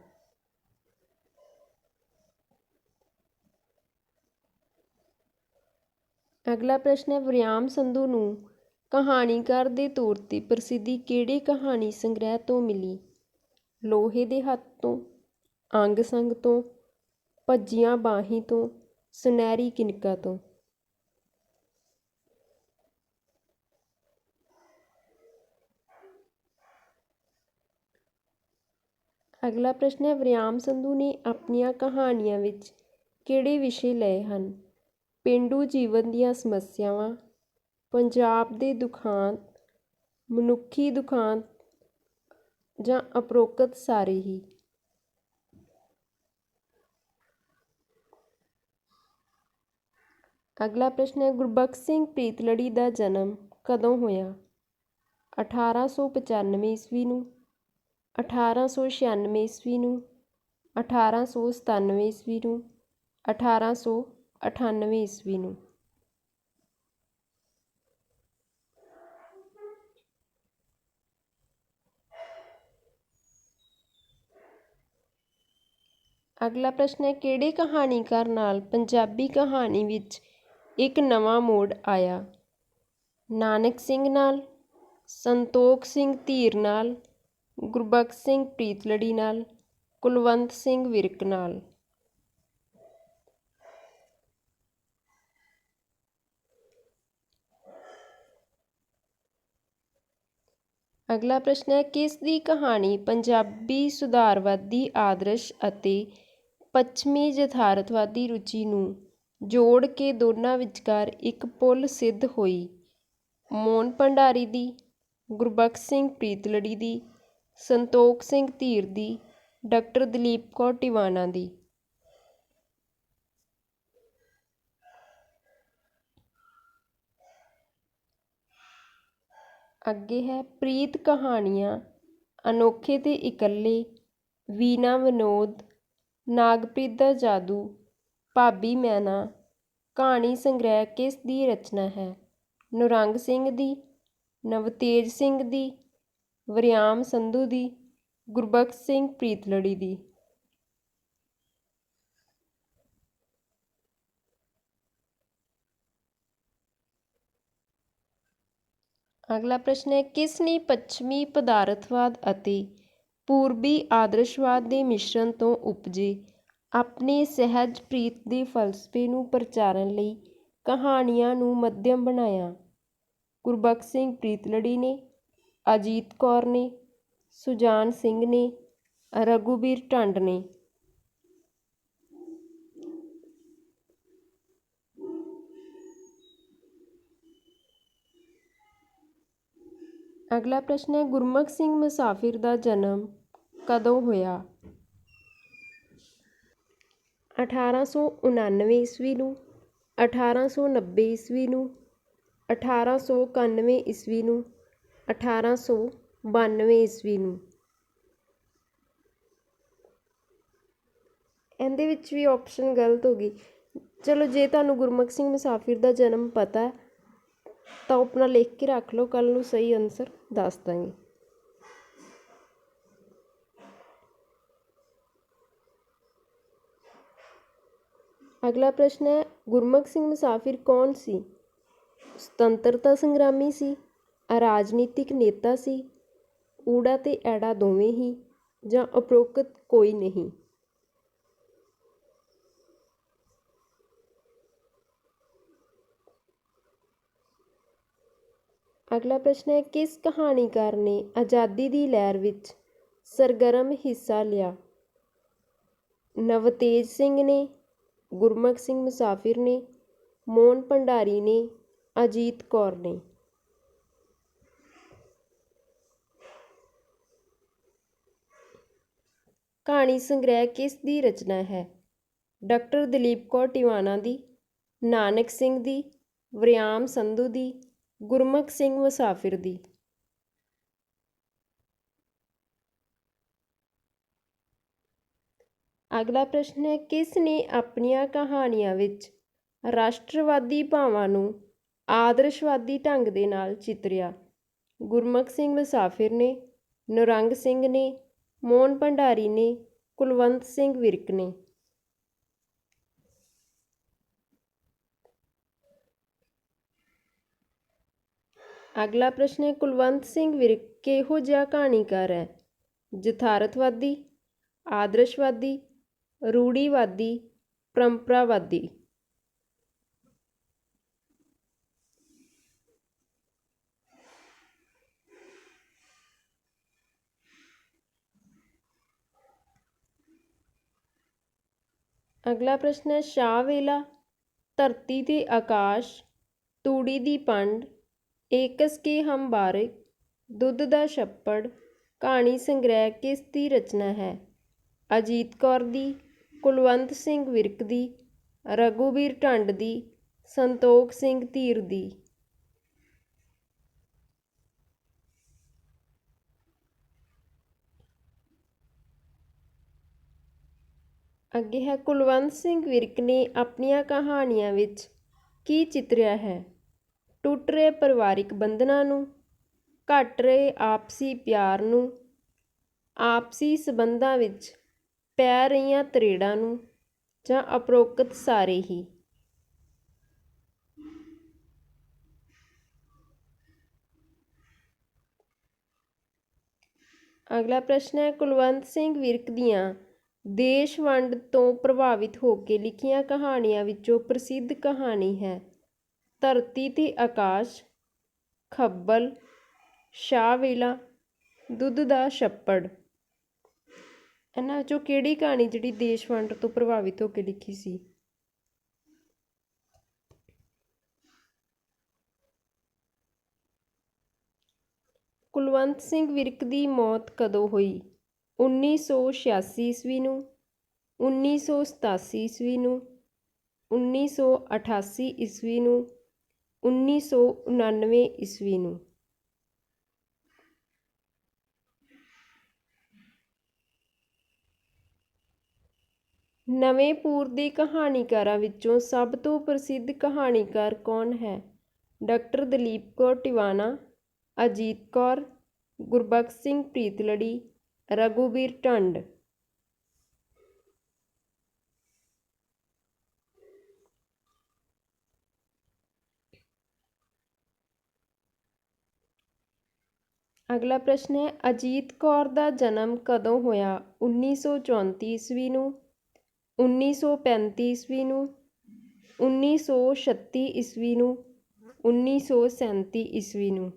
ਅਗਲਾ ਪ੍ਰਸ਼ਨ ਹੈ, ਵਰਿਆਮ ਸੰਧੂ ਨੂੰ ਕਹਾਣੀਕਾਰ ਦੇ ਤੌਰ 'ਤੇ ਪ੍ਰਸਿੱਧੀ ਕਿਹੜੇ ਕਹਾਣੀ ਸੰਗ੍ਰਹਿ ਤੋਂ ਮਿਲੀ? ਲੋਹੇ ਦੇ ਹੱਥ ਤੋਂ, ਅੰਗ ਸੰਗ ਤੋਂ, ਭੱਜੀਆਂ ਬਾਹੀਂ ਤੋਂ, ਸੁਨਹਿਰੀ ਕਿਨਕਾ ਤੋਂ? ਅਗਲਾ ਪ੍ਰਸ਼ਨ ਹੈ, ਵਰਿਆਮ ਸੰਧੂ ਨੇ ਆਪਣੀਆਂ ਕਹਾਣੀਆਂ ਵਿੱਚ ਕਿਹੜੇ ਵਿਸ਼ੇ ਲਏ ਹਨ? ਪੇਂਡੂ ਜੀਵਨ ਦੀਆਂ ਸਮੱਸਿਆਵਾਂ, ਪੰਜਾਬ ਦੇ ਦੁਖਾਂਤ, ਮਨੁੱਖੀ ਦੁਖਾਂਤ ਜਾਂ ਉਪਰੋਕਤ ਸਾਰੇ ਹੀ? ਅਗਲਾ ਪ੍ਰਸ਼ਨ ਹੈ, ਗੁਰਬਖਸ਼ ਸਿੰਘ ਪ੍ਰੀਤਲੜੀ ਦਾ ਜਨਮ ਕਦੋਂ ਹੋਇਆ? 1895 ਈਸਵੀ ਨੂੰ, 1896 ਈਸਵੀ ਨੂੰ, 1897 ਈਸਵੀ ਨੂੰ, 1898 ਈਸਵੀ ਨੂੰ? ਅਗਲਾ ਪ੍ਰਸ਼ਨ ਹੈ, ਕਿਹੜੇ ਕਹਾਣੀਕਾਰ ਨਾਲ ਪੰਜਾਬੀ ਕਹਾਣੀ ਵਿੱਚ ਇੱਕ ਨਵਾਂ ਮੋੜ ਆਇਆ। ਨਾਨਕ ਸਿੰਘ ਨਾਲ, ਸੰਤੋਖ ਸਿੰਘ ਧੀਰ ਨਾਲ, ਗੁਰਬਖਸ਼ ਸਿੰਘ ਪ੍ਰੀਤਲੜੀ ਨਾਲ, ਕੁਲਵੰਤ ਸਿੰਘ ਵਿਰਕ ਨਾਲ। ਅਗਲਾ ਪ੍ਰਸ਼ਨ ਹੈ, ਕਿਸ ਦੀ ਕਹਾਣੀ ਪੰਜਾਬੀ ਸੁਧਾਰਵਾਦੀ ਆਦਰਸ਼ ਅਤੇ ਪੱਛਮੀ ਯਥਾਰਥਵਾਦੀ ਰੁਚੀ ਨੂੰ ਜੋੜ ਕੇ ਦੋਨਾਂ ਵਿਚਕਾਰ ਇੱਕ ਪੁਲ ਸਿੱਧ ਹੋਈ? ਮੋਹਨ ਭੰਡਾਰੀ ਦੀ, ਗੁਰਬਖਸ਼ ਸਿੰਘ ਪ੍ਰੀਤਲੜੀ ਦੀ, ਸੰਤੋਖ ਸਿੰਘ ਧੀਰ ਦੀ, ਡਾਕਟਰ ਦਲੀਪ ਕੌਰ ਟਿਵਾਣਾ ਦੀ। ਅੱਗੇ ਹੈ, ਪ੍ਰੀਤ ਕਹਾਣੀਆਂ, ਅਨੋਖੇ ਤੇ ਇਕੱਲੇ, ਵੀਨਾ ਵਿਨੋਦ, ਨਾਗਪ੍ਰੀਤ ਦਾ ਜਾਦੂ, ਭਾਬੀ ਮੈਨਾ ਕਹਾਣੀ ਸੰਗ੍ਰਹਿ ਕਿਸ ਦੀ ਰਚਨਾ ਹੈ? ਨਿਰੰਗ ਸਿੰਘ ਦੀ, ਨਵਤੇਜ ਸਿੰਘ ਦੀ, ਵਰਿਆਮ ਸੰਧੂ ਦੀ, ਗੁਰਬਖਸ਼ ਸਿੰਘ ਪ੍ਰੀਤਲੜੀ ਦੀ। ਅਗਲਾ ਪ੍ਰਸ਼ਨ ਹੈ, ਕਿਸ ਨੇ ਪੱਛਮੀ ਪਦਾਰਥਵਾਦ ਅਤੇ ਪੂਰਬੀ ਆਦਰਸ਼ਵਾਦ ਦੇ ਮਿਸ਼ਰਣ ਤੋਂ ਉਪਜੇ ਆਪਣੇ ਸਹਿਜ ਪ੍ਰੀਤ ਦੇ ਫਲਸਫੇ ਨੂੰ ਪ੍ਰਚਾਰਨ ਲਈ ਕਹਾਣੀਆਂ ਨੂੰ ਮਾਧਿਅਮ ਬਣਾਇਆ? ਗੁਰਬਖਸ਼ ਸਿੰਘ ਪ੍ਰੀਤਲੜੀ ਨੇ, ਅਜੀਤ ਕੌਰ ਨੇ, ਸੁਜਾਨ ਸਿੰਘ ਨੇ, ਰਘੂਬੀਰ ਢੰਡ ਨੇ। ਅਗਲਾ ਪ੍ਰਸ਼ਨ ਹੈ, ਗੁਰਮੁਖ ਸਿੰਘ ਮੁਸਾਫਿਰ ਦਾ ਜਨਮ ਕਦੋਂ ਹੋਇਆ? 1899 ਈਸਵੀ ਨੂੰ, 1890 ਈਸਵੀ ਨੂੰ, 1891 ਈਸਵੀ ਨੂੰ, 1892 ਈਸਵੀ ਨੂੰ। ਇਹਦੇ ਵਿੱਚ ਵੀ ਆਪਸ਼ਨ ਗਲਤ ਹੋ ਗਈ। ਚਲੋ, ਜੇ ਤੁਹਾਨੂੰ ਗੁਰਮੁਖ ਸਿੰਘ ਮੁਸਾਫਿਰ ਦਾ ਜਨਮ ਪਤਾ ਤਾਂ ਆਪਣਾ ਲਿਖ ਕੇ ਰੱਖ ਲਓ, ਕੱਲ੍ਹ ਨੂੰ ਸਹੀ ਆਨਸਰ ਦੱਸ ਦਾਂਗੇ। ਅਗਲਾ ਪ੍ਰਸ਼ਨ ਹੈ, ਗੁਰਮੁਖ ਸਿੰਘ ਮੁਸਾਫਿਰ ਕੌਣ ਸੀ? ਸੁਤੰਤਰਤਾ ਸੰਗਰਾਮੀ ਸੀ, ਰਾਜਨੀਤਿਕ ਨੇਤਾ ਸੀ, ਊੜਾ ਤੇ ਐੜਾ ਦੋਵੇਂ ਹੀ, ਜਾਂ ਉਪਰੋਕਤ ਕੋਈ ਨਹੀਂ? ਅਗਲਾ ਪ੍ਰਸ਼ਨ ਹੈ, ਕਿਸ ਕਹਾਣੀਕਾਰ ਨੇ ਆਜ਼ਾਦੀ ਦੀ ਲਹਿਰ ਵਿੱਚ ਸਰਗਰਮ ਹਿੱਸਾ ਲਿਆ? ਨਵਤੇਜ ਸਿੰਘ ਨੇ, ਗੁਰਮੁਖ ਸਿੰਘ ਮੁਸਾਫਿਰ ਨੇ, ਮੋਹਨ ਭੰਡਾਰੀ ਨੇ, ਅਜੀਤ ਕੌਰ ਨੇ। ਕਹਾਣੀ ਸੰਗ੍ਰਹਿ ਕਿਸ ਦੀ ਰਚਨਾ ਹੈ? ਡਾਕਟਰ ਦਲੀਪ ਕੌਰ ਟਿਵਾਣਾ ਦੀ, ਨਾਨਕ ਸਿੰਘ ਦੀ, ਵਰਿਆਮ ਸੰਧੂ ਦੀ, ਗੁਰਮੁਖ ਸਿੰਘ ਮੁਸਾਫਿਰ ਦੀ। ਅਗਲਾ ਪ੍ਰਸ਼ਨ ਹੈ, ਕਿਸ ਨੇ ਆਪਣੀਆਂ ਕਹਾਣੀਆਂ ਵਿੱਚ ਰਾਸ਼ਟਰਵਾਦੀ ਭਾਵਾਂ ਨੂੰ ਆਦਰਸ਼ਵਾਦੀ ਢੰਗ ਦੇ ਨਾਲ ਚਿਤਰਿਆ? ਗੁਰਮੁਖ ਸਿੰਘ ਮੁਸਾਫਿਰ ਨੇ, ਨਿਰੰਗ ਸਿੰਘ ਨੇ, ਮੋਹਨ ਭੰਡਾਰੀ ਨੇ, ਕੁਲਵੰਤ ਸਿੰਘ ਵਿਰਕ ਨੇ। ਅਗਲਾ ਪ੍ਰਸ਼ਨ ਹੈ, ਕੁਲਵੰਤ ਸਿੰਘ ਵਿਰਕ ਕਿਹੋ ਜਿਹਾ ਕਹਾਣੀਕਾਰ ਹੈ? ਯਥਾਰਥਵਾਦੀ, ਆਦਰਸ਼ਵਾਦੀ, ਰੂੜੀਵਾਦੀ, ਪਰੰਪਰਾਵਾਦੀ? ਅਗਲਾ ਪ੍ਰਸ਼ਨ ਹੈ, ਸ਼ਾਹ ਵੇਲਾ, ਧਰਤੀ ਤੇ ਆਕਾਸ਼, ਤੂੜੀ ਦੀ ਪੰਡ, ਏਕਸ ਕੇ ਹਮ ਬਾਰਿਕ, ਦੁੱਧ ਦਾ ਛੱਪੜ ਕਹਾਣੀ ਸੰਗ੍ਰਹਿ ਕਿਸ ਦੀ ਰਚਨਾ ਹੈ? ਅਜੀਤ ਕੌਰ ਦੀ, ਕੁਲਵੰਤ ਸਿੰਘ ਵਿਰਕ ਦੀ, ਰਘੂਬੀਰ ਢੰਡ ਦੀ, ਸੰਤੋਖ ਸਿੰਘ ਧੀਰ ਦੀ। ਅੱਗੇ ਹੈ, ਕੁਲਵੰਤ ਸਿੰਘ ਵਿਰਕ ਨੇ ਆਪਣੀਆਂ ਕਹਾਣੀਆਂ ਵਿੱਚ ਕੀ ਚਿਤਰਿਆ ਹੈ? ਟੁੱਟ ਰਹੇ ਪਰਿਵਾਰਿਕ ਬੰਧਨਾਂ ਨੂੰ, ਘਟ ਰਹੇ ਆਪਸੀ ਪਿਆਰ ਨੂੰ, ਆਪਸੀ ਸਬੰਧਾਂ ਵਿੱਚ ਪੈ ਰਹੀਆਂ ਤਰੇੜਾਂ ਨੂੰ, ਜਾਂ ਉਪਰੋਕਤ ਸਾਰੇ ਹੀ? ਅਗਲਾ ਪ੍ਰਸ਼ਨ ਹੈ, ਕੁਲਵੰਤ ਸਿੰਘ ਵਿਰਕ ਦੀਆਂ ਦੇਸ਼ ਵੰਡ ਤੋਂ ਪ੍ਰਭਾਵਿਤ ਹੋ ਕੇ ਲਿਖੀਆਂ ਕਹਾਣੀਆਂ ਵਿੱਚੋਂ ਪ੍ਰਸਿੱਧ ਕਹਾਣੀ ਹੈ ਧਰਤੀ ਤੇ ਆਕਾਸ਼, ਖੱਬਲ, ਸ਼ਾਹ ਵੇਲਾ, ਦੁੱਧ ਦਾ ਛੱਪੜ। ਇਹਨਾਂ ਵਿੱਚੋਂ ਕਿਹੜੀ ਕਹਾਣੀ ਜਿਹੜੀ ਦੇਸ਼ ਵੰਡ ਤੋਂ ਪ੍ਰਭਾਵਿਤ ਹੋ ਕੇ ਲਿਖੀ ਸੀ? ਕੁਲਵੰਤ ਸਿੰਘ ਵਿਰਕ ਦੀ ਮੌਤ ਕਦੋਂ ਹੋਈ? 1986 ਈਸਵੀ ਨੂੰ, 1987 ਈਸਵੀ ਨੂੰ, 1988 ਈਸਵੀ ਨੂੰ, 1999 ਈਸਵੀ ਨੂੰ। ਨਵੇਂਪੁਰ ਦੇ ਕਹਾਣੀਕਾਰਾਂ ਵਿੱਚੋਂ ਸਭ ਤੋਂ ਪ੍ਰਸਿੱਧ ਕਹਾਣੀਕਾਰ ਕੌਣ ਹੈ? ਡਾਕਟਰ ਦਲੀਪ ਕੌਰ ਟਿਵਾਣਾ, ਅਜੀਤ ਕੌਰ, ਗੁਰਬਖਸ਼ ਸਿੰਘ ਪ੍ਰੀਤਲੜੀ, ਰਘੂਬੀਰ ਢੰਡ। ਅਗਲਾ ਪ੍ਰਸ਼ਨ ਹੈ, ਅਜੀਤ ਕੌਰ ਦਾ ਜਨਮ ਕਦੋਂ ਹੋਇਆ? 1934 ਈਸਵੀ ਨੂੰ, 1935 ਈਸਵੀ ਨੂੰ, 1936 ਈਸਵੀ ਨੂੰ, 1937 ਈਸਵੀ ਨੂੰ।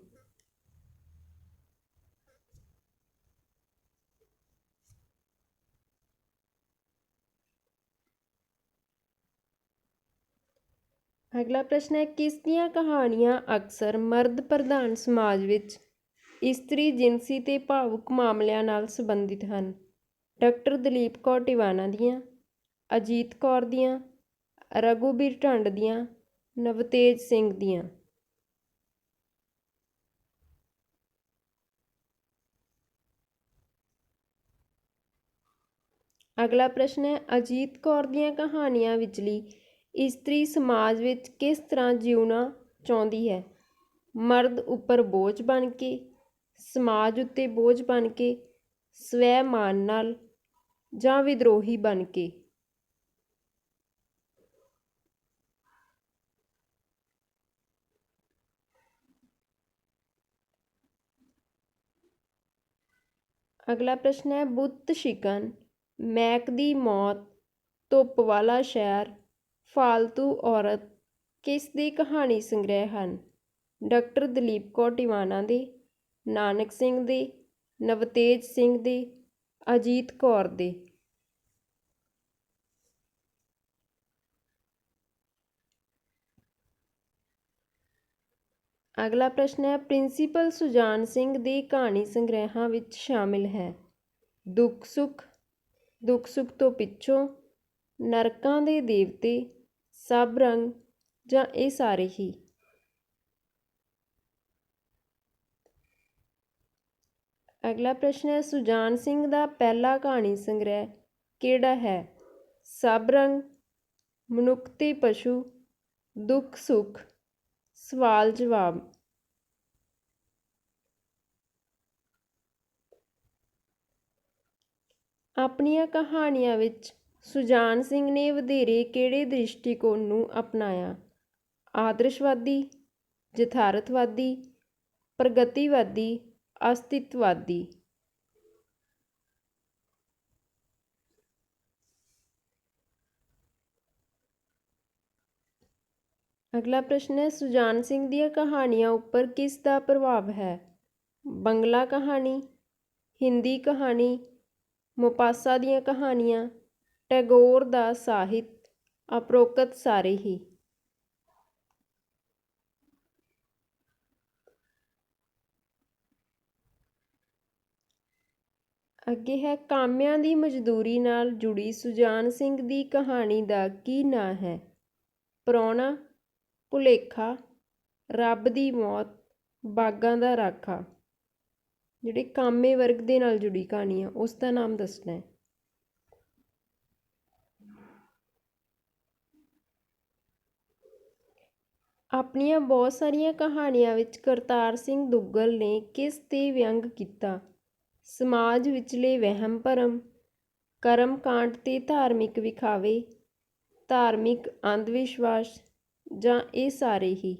ਅਗਲਾ ਪ੍ਰਸ਼ਨ ਹੈ, ਕਿਸ ਦੀਆਂ ਕਹਾਣੀਆਂ ਅਕਸਰ ਮਰਦ ਪ੍ਰਧਾਨ ਸਮਾਜ ਵਿੱਚ ਇਸਤਰੀ ਜਿਨਸੀ ਤੇ ਭਾਵੁਕ ਮਾਮਲਿਆਂ ਨਾਲ ਸੰਬੰਧਿਤ ਹਨ? ਡਾਕਟਰ ਦਲੀਪ ਕੌਰ ਟਿਵਾਣਾ ਦੀਆਂ, ਅਜੀਤ ਕੌਰ ਦੀਆਂ, ਰਘੂਬੀਰ ਢੰਡ ਦੀਆਂ, ਨਵਤੇਜ ਸਿੰਘ ਦੀਆਂ। ਅਗਲਾ ਪ੍ਰਸ਼ਨ ਹੈ, ਅਜੀਤ ਕੌਰ ਦੀਆਂ ਕਹਾਣੀਆਂ ਵਿਚਲੀ ਇਸਤਰੀ ਸਮਾਜ ਵਿੱਚ ਕਿਸ ਤਰ੍ਹਾਂ ਜਿਉਣਾ ਚਾਹੁੰਦੀ ਹੈ? ਮਰਦ ਉੱਪਰ ਬੋਝ ਬਣ ਕੇ, ਸਮਾਜ ਉੱਤੇ ਬੋਝ ਬਣ ਕੇ, ਸਵੈ ਮਾਨ ਨਾਲ, ਜਾਂ ਵਿਦਰੋਹੀ ਬਣ ਕੇ? ਅਗਲਾ ਪ੍ਰਸ਼ਨ ਹੈ, ਬੁੱਤ ਸ਼ਿਕਨ, ਮੈਕ ਦੀ ਮੌਤ, ਧੁੱਪ ਵਾਲਾ ਸ਼ਹਿਰ, ਫਾਲਤੂ ਔਰਤ ਕਿਸ ਦੇ ਕਹਾਣੀ ਸੰਗ੍ਰਹਿ ਹਨ? ਡਾਕਟਰ ਦਲੀਪ ਕੌਰ ਟਿਵਾਣਾ ਦੇ, ਨਾਨਕ ਸਿੰਘ ਦੇ, ਨਵਤੇਜ ਸਿੰਘ ਦੇ, ਅਜੀਤ ਕੌਰ ਦੇ। ਅਗਲਾ ਪ੍ਰਸ਼ਨ ਹੈ, ਪ੍ਰਿੰਸੀਪਲ ਸੁਜਾਨ ਸਿੰਘ ਦੇ ਕਹਾਣੀ ਸੰਗ੍ਰਹਿਾਂ ਵਿੱਚ ਸ਼ਾਮਿਲ ਹੈ ਦੁੱਖ ਸੁੱਖ, ਦੁੱਖ ਸੁੱਖ ਤੋਂ ਪਿੱਛੋਂ, ਨਰਕਾਂ ਦੇ ਦੇਵਤੇ, ਸਭ ਰੰਗ, ਜਾਂ ਇਹ ਸਾਰੇ ਹੀ? ਅਗਲਾ ਪ੍ਰਸ਼ਨ ਹੈ, ਸੁਜਾਨ ਸਿੰਘ ਦਾ ਪਹਿਲਾ ਕਹਾਣੀ ਸੰਗ੍ਰਹਿ ਕਿਹੜਾ ਹੈ? ਸਭ ਰੰਗ, ਮਨੁੱਖ ਤੇ ਪਸ਼ੂ, ਦੁੱਖ ਸੁੱਖ, ਸਵਾਲ ਜਵਾਬ। ਆਪਣੀਆਂ ਕਹਾਣੀਆਂ ਵਿੱਚ ਸੁਜਾਨ ਸਿੰਘ ਨੇ ਵਧੇਰੇ ਕਿਹੜੇ ਦ੍ਰਿਸ਼ਟੀਕੋਣ ਨੂੰ ਅਪਣਾਇਆ? ਆਦਰਸ਼ਵਾਦੀ, ਯਥਾਰਥਵਾਦੀ, ਪ੍ਰਗਤੀਵਾਦੀ, ਅਸਤਿਤਵਾਦੀ? ਅਗਲਾ ਪ੍ਰਸ਼ਨ ਹੈ, ਸੁਜਾਨ ਸਿੰਘ ਦੀਆਂ ਕਹਾਣੀਆਂ ਉੱਪਰ ਕਿਸ ਦਾ ਪ੍ਰਭਾਵ ਹੈ? ਬੰਗਲਾ ਕਹਾਣੀ, ਹਿੰਦੀ ਕਹਾਣੀ, ਮੋਪਾਸਾ ਦੀਆਂ ਕਹਾਣੀਆਂ, ਟੈਗੋਰ ਦਾ ਸਾਹਿਤ, ਉਪਰੋਕਤ ਸਾਰੇ ਹੀ? ਅੱਗੇ ਹੈ, ਕਾਮਿਆਂ ਦੀ ਮਜ਼ਦੂਰੀ ਨਾਲ ਜੁੜੀ ਸੁਜਾਨ ਸਿੰਘ ਦੀ ਕਹਾਣੀ ਦਾ ਕੀ ਨਾਂ ਹੈ? ਪ੍ਰਾਹੁਣਾ, ਭੁਲੇਖਾ, ਰੱਬ ਦੀ ਮੌਤ, ਬਾਗਾਂ ਦਾ ਰਾਖਾ। ਜਿਹੜੇ ਕਾਮੇ ਵਰਗ ਦੇ ਨਾਲ ਜੁੜੀ ਕਹਾਣੀ ਆ ਉਸ ਦਾ ਨਾਮ ਦੱਸਣਾ ਹੈ। ਆਪਣੀਆਂ ਬਹੁਤ ਸਾਰੀਆਂ ਕਹਾਣੀਆਂ ਵਿੱਚ ਕਰਤਾਰ ਸਿੰਘ ਦੁੱਗਲ ਨੇ ਕਿਸ 'ਤੇ ਵਿਅੰਗ ਕੀਤਾ? ਸਮਾਜ ਵਿਚਲੇ ਵਹਿਮ ਭਰਮ, ਕਰਮ ਕਾਂਡ ਤੇ ਧਾਰਮਿਕ ਵਿਖਾਵੇ, ਧਾਰਮਿਕ ਅੰਧ ਵਿਸ਼ਵਾਸ, ਜਾਂ ਇਹ ਸਾਰੇ ਹੀ?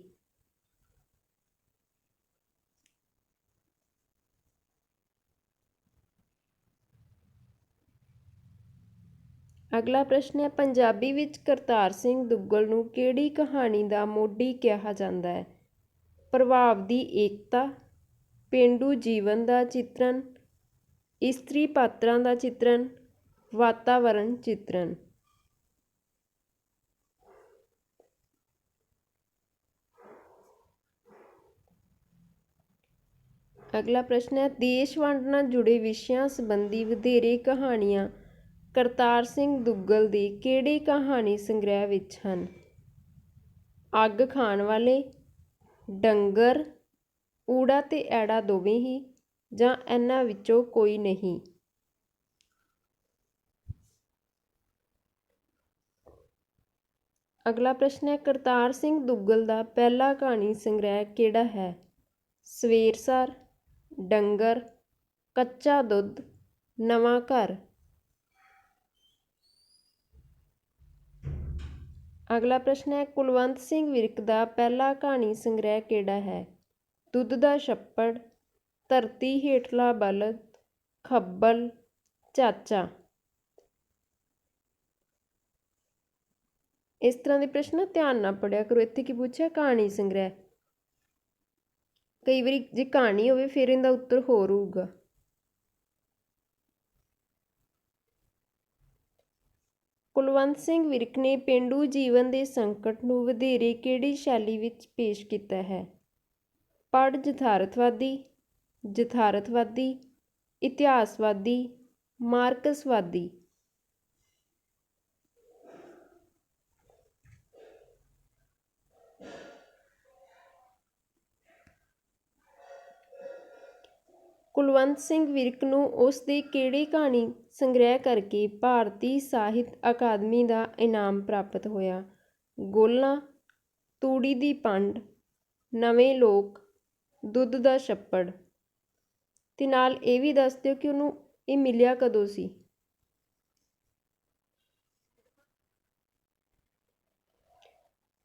ਅਗਲਾ ਪ੍ਰਸ਼ਨ ਹੈ, ਪੰਜਾਬੀ ਵਿੱਚ ਕਰਤਾਰ ਸਿੰਘ ਦੁੱਗਲ ਨੂੰ ਕਿਹੜੀ ਕਹਾਣੀ ਦਾ ਮੋਢੀ ਕਿਹਾ ਜਾਂਦਾ ਹੈ? ਪ੍ਰਭਾਵ ਦੀ ਏਕਤਾ, ਪੇਂਡੂ ਜੀਵਨ ਦਾ ਚਿੱਤਰਨ, ਇਸਤਰੀ ਪਾਤਰਾਂ ਦਾ ਚਿੱਤਰਨ, ਵਾਤਾਵਰਣ ਚਿੱਤਰਨ। ਅਗਲਾ ਪ੍ਰਸ਼ਨ ਹੈ, ਦੇਸ਼ ਵੰਡ ਨਾਲ ਜੁੜੇ ਵਿਸ਼ਿਆਂ ਸੰਬੰਧੀ ਵਧੇਰੇ ਕਹਾਣੀਆਂ ਕਰਤਾਰ ਸਿੰਘ ਦੁੱਗਲ ਦੇ ਕਿਹੜੇ ਕਹਾਣੀ ਸੰਗ੍ਰਹਿ ਵਿੱਚ ਹਨ? ਅੱਗ ਖਾਣ ਵਾਲੇ, ਡੰਗਰ, ਊੜਾ ਤੇ ਐੜਾ ਦੋਵੇਂ ਹੀ, ਜਾਂ ਇਹਨਾਂ ਵਿੱਚੋਂ ਕੋਈ ਨਹੀਂ। ਅਗਲਾ ਪ੍ਰਸ਼ਨ ਹੈ, ਕਰਤਾਰ ਸਿੰਘ ਦੁੱਗਲ ਦਾ ਪਹਿਲਾ ਕਹਾਣੀ ਸੰਗ੍ਰਹਿ ਕਿਹੜਾ ਹੈ? ਸਵੇਰਸਾਰ, ਡੰਗਰ, ਕੱਚਾ ਦੁੱਧ, ਨਵਾਂ ਘਰ। ਅਗਲਾ ਪ੍ਰਸ਼ਨ ਹੈ, ਕੁਲਵੰਤ ਸਿੰਘ ਵਿਰਕ ਦਾ ਪਹਿਲਾ ਕਹਾਣੀ ਸੰਗ੍ਰਹਿ ਕਿਹੜਾ ਹੈ? ਦੁੱਧ ਦਾ ਛੱਪੜ, ਧਰਤੀ ਹੇਠਲਾ ਬਲਦ, ਖੱਬਲ, ਚਾਚਾ। ਇਸ ਤਰ੍ਹਾਂ ਦੇ ਪ੍ਰਸ਼ਨ ਧਿਆਨ ਨਾਲ ਪੜ੍ਹਿਆ ਕਰੋ। ਇੱਥੇ ਕੀ ਪੁੱਛਿਆ? ਕਹਾਣੀ ਸੰਗ੍ਰਹਿ। ਕਈ ਵਾਰੀ ਜੇ ਕਹਾਣੀ ਹੋਵੇ ਫਿਰ ਇਹਦਾ ਉੱਤਰ ਹੋਰ ਹੋਊਗਾ। ਕੁਲਵੰਤ ਸਿੰਘ ਵਿਰਕ ਨੇ ਪੇਂਡੂ ਜੀਵਨ ਦੇ ਸੰਕਟ ਨੂੰ ਵਧੇਰੇ ਕਿਹੜੀ ਸ਼ੈਲੀ ਵਿੱਚ ਪੇਸ਼ ਕੀਤਾ ਹੈ? ਪੜ੍ਹ ਯਥਾਰਥਵਾਦੀ, ਯਥਾਰਥਵਾਦੀ, ਇਤਿਹਾਸਵਾਦੀ, ਮਾਰਕਸਵਾਦੀ। ਕੁਲਵੰਤ ਸਿੰਘ ਵਿਰਕ ਨੂੰ ਉਸ ਦੇ ਕਿਹੜੇ ਕਹਾਣੀ ਸੰਗ੍ਰਹਿ ਕਰਕੇ ਭਾਰਤੀ ਸਾਹਿਤ ਅਕਾਦਮੀ ਦਾ ਇਨਾਮ ਪ੍ਰਾਪਤ ਹੋਇਆ? ਗੋਲਾਂ, ਤੂੜੀ ਦੀ ਪੰਡ, ਨਵੇਂ ਲੋਕ, ਦੁੱਧ ਦਾ ਛੱਪੜ। ਤੇ ਨਾਲ ਇਹ ਵੀ ਦੱਸ ਦਿਓ ਕਿ ਉਹਨੂੰ ਇਹ ਮਿਲਿਆ ਕਦੋਂ ਸੀ?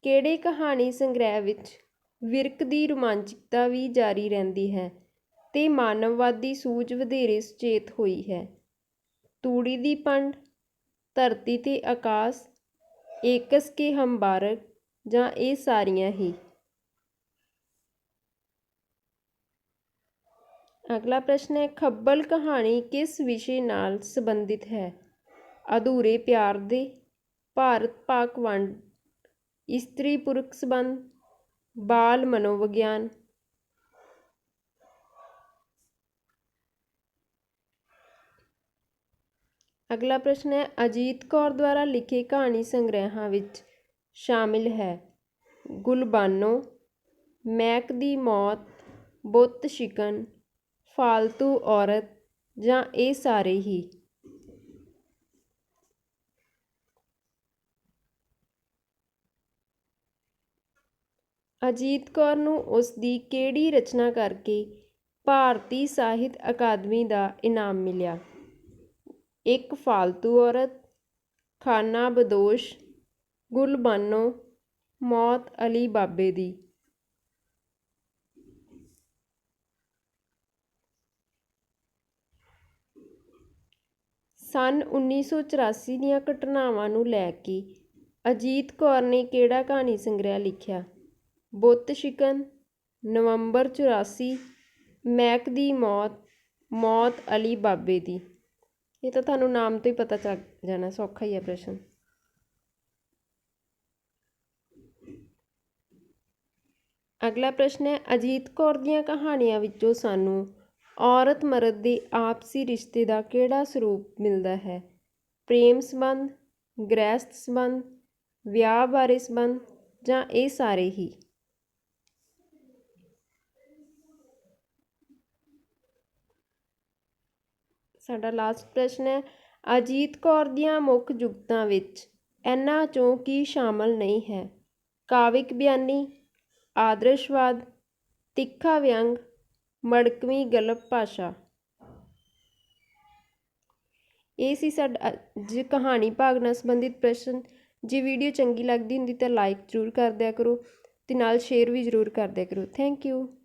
ਕਿਹੜੇ ਕਹਾਣੀ ਸੰਗ੍ਰਹਿ ਵਿੱਚ ਵਿਰਕ ਦੀ ਰੋਮਾਂਚਿਕਤਾ ਵੀ ਜਾਰੀ ਰਹਿੰਦੀ ਹੈ ਤੇ ਮਾਨਵਵਾਦੀ ਸੂਝ ਵਧੇਰੇ ਸੁਚੇਤ ਹੋਈ ਹੈ? ਤੂੜੀ ਦੀ ਪੰਡ, ਧਰਤੀ ਤੇ ਆਕਾਸ਼, ਏਕਸ ਕੇ ਹਮ ਬਾਰਕ, ਜਾਂ ਇਹ ਸਾਰੀਆਂ ਹੀ? ਅਗਲਾ ਪ੍ਰਸ਼ਨ ਹੈ, ਖੱਬਲ ਕਹਾਣੀ ਕਿਸ ਵਿਸ਼ੇ ਨਾਲ ਸੰਬੰਧਿਤ ਹੈ? ਅਧੂਰੇ ਪਿਆਰ ਦੇ, ਭਾਰਤ ਪਾਕ ਵੰਡ, ਇਸਤਰੀ ਪੁਰਖ ਸੰਬੰਧ, ਬਾਲ ਮਨੋਵਿਗਿਆਨ। ਅਗਲਾ ਪ੍ਰਸ਼ਨ ਹੈ, ਅਜੀਤ ਕੌਰ ਦੁਆਰਾ ਲਿਖੇ ਕਹਾਣੀ ਸੰਗ੍ਰਹਿਾਂ ਵਿੱਚ ਸ਼ਾਮਿਲ ਹੈ ਗੁਲਬਾਨੋ, ਮੈਕ ਦੀ ਮੌਤ, ਬੁੱਤ ਸ਼ਿਕਨ, ਫਾਲਤੂ ਔਰਤ, ਜਾਂ ਇਹ ਸਾਰੇ ਹੀ? ਅਜੀਤ ਕੌਰ ਨੂੰ ਉਸ ਦੀ ਕਿਹੜੀ ਰਚਨਾ ਕਰਕੇ ਭਾਰਤੀ ਸਾਹਿਤ ਅਕਾਦਮੀ ਦਾ ਇਨਾਮ ਮਿਲਿਆ? ਇੱਕ ਫਾਲਤੂ ਔਰਤ, ਖਾਨਾ ਬਦੋਸ਼, ਗੁਲਬਾਨੋ, ਮੌਤ ਅਲੀ ਬਾਬੇ ਦੀ। ਸੰਨ 1984 ਦੀਆਂ ਘਟਨਾਵਾਂ ਨੂੰ ਲੈ ਕੇ ਅਜੀਤ ਕੌਰ ਨੇ ਕਿਹੜਾ ਕਹਾਣੀ ਸੰਗ੍ਰਹਿ ਲਿਖਿਆ? ਬੁੱਤ ਸ਼ਿਕਨ, ਨਵੰਬਰ 84, ਮੈਕ ਦੀ ਮੌਤ, ਮੌਤ ਅਲੀ ਬਾਬੇ ਦੀ। ਇਹ ਤਾਂ ਤੁਹਾਨੂੰ ਨਾਮ ਤੋਂ ਹੀ ਪਤਾ ਚੱਲ ਜਾਣਾ, ਸੌਖਾ ਹੀ ਹੈ ਪ੍ਰਸ਼ਨ। ਅਗਲਾ ਪ੍ਰਸ਼ਨ ਹੈ, ਅਜੀਤ ਕੌਰ ਦੀਆਂ ਕਹਾਣੀਆਂ ਵਿੱਚੋਂ ਸਾਨੂੰ ਔਰਤ ਮਰਦ ਦੇ ਆਪਸੀ ਰਿਸ਼ਤੇ ਦਾ ਕਿਹੜਾ ਸਰੂਪ ਮਿਲਦਾ ਹੈ? ਪ੍ਰੇਮ ਸੰਬੰਧ, ਗ੍ਰਹਿਸਥ ਸੰਬੰਧ, ਵਿਆਹ ਬਾਰੇ ਸੰਬੰਧ, ਜਾਂ ਇਹ ਸਾਰੇ ਹੀ? ਸਾਡਾ ਲਾਸਟ ਪ੍ਰਸ਼ਨ ਹੈ, ਅਜੀਤ ਕੌਰ ਦੀਆਂ ਮੁੱਖ ਜੁਗਤਾਂ ਵਿੱਚ ਇਹਨਾਂ 'ਚੋਂ ਕੀ ਸ਼ਾਮਲ ਨਹੀਂ ਹੈ? ਕਾਵਿਕ ਬਿਆਨੀ, ਆਦਰਸ਼ਵਾਦ, ਤਿੱਖਾ ਵਿਅੰਗ, ਮੜਕਵੀਂ ਗਲਪ ਭਾਸ਼ਾ। ਇਹ ਸੀ ਸਾਡਾ ਅੱਜ ਕਹਾਣੀ ਭਾਗ ਨਾਲ ਸੰਬੰਧਿਤ ਪ੍ਰਸ਼ਨ। ਜੇ ਵੀਡੀਓ ਚੰਗੀ ਲੱਗਦੀ ਹੁੰਦੀ ਤਾਂ ਲਾਈਕ ਜ਼ਰੂਰ ਕਰ ਦਿਆ ਕਰੋ ਤੇ ਨਾਲ ਸ਼ੇਅਰ ਵੀ ਜ਼ਰੂਰ ਕਰ ਦਿਆ ਕਰੋ। Thank you.